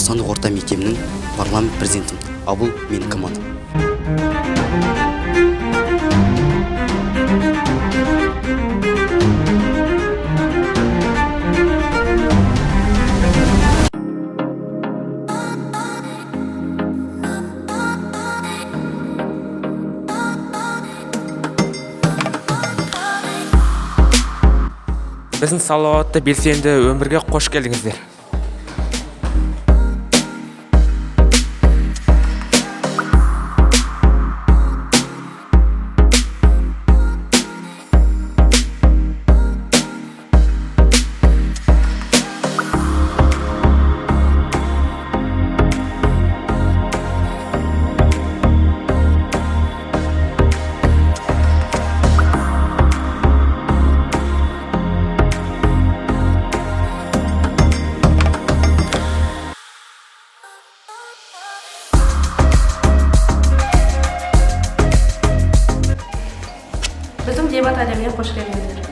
Бостандық орта мектебінің парламент президентім. А бұл менің командам. Біздің салауатты белсенді өмірге қош келдіңіздер. Біздің дебат әлеміне қош келдіңіздер.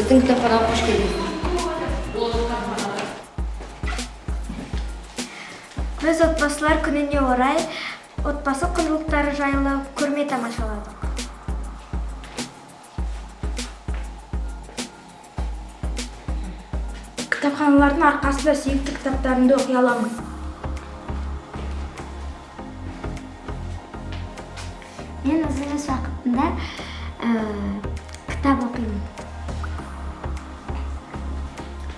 Біздің кітапханаға қош келдіңіздер. Біз отбасылар күніне орай отбасы құндылықтары жайлы көрме тамашаладық. Кітапханалардың арқасында сүйікті кітаптарымды оқи аламын. Мен үзіліс уақытында кітап оқимын.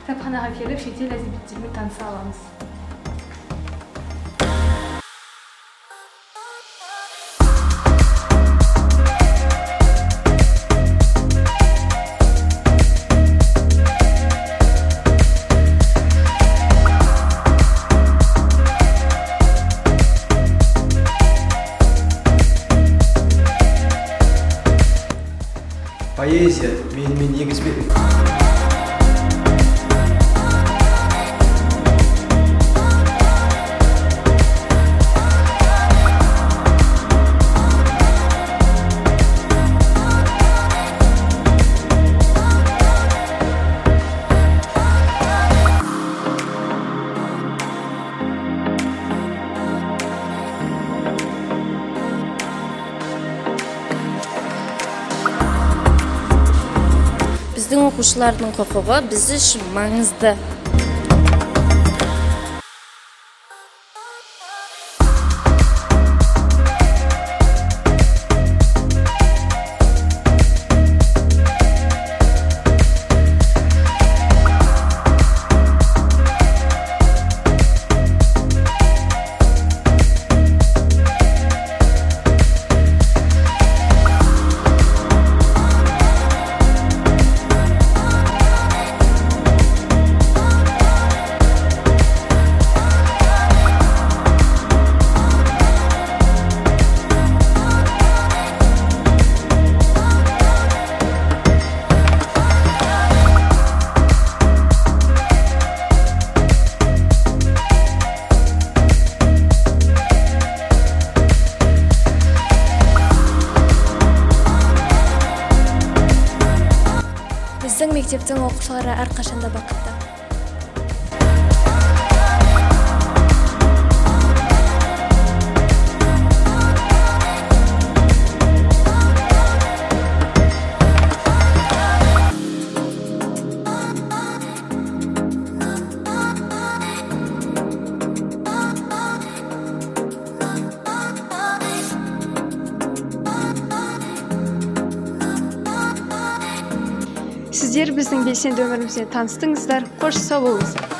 Кітапханаға келіп шетел әдебиеттерімен таныса аламыз. Поэзия менімен негізбен. Біздің оқушылардың құқығы біз үшін маңызды. Біздің мектептің оқушылары әрқашанда бақытты. Сіздер біздің белсенді өмірімізбен таныстыңыздар. Қош сау болыңыздар.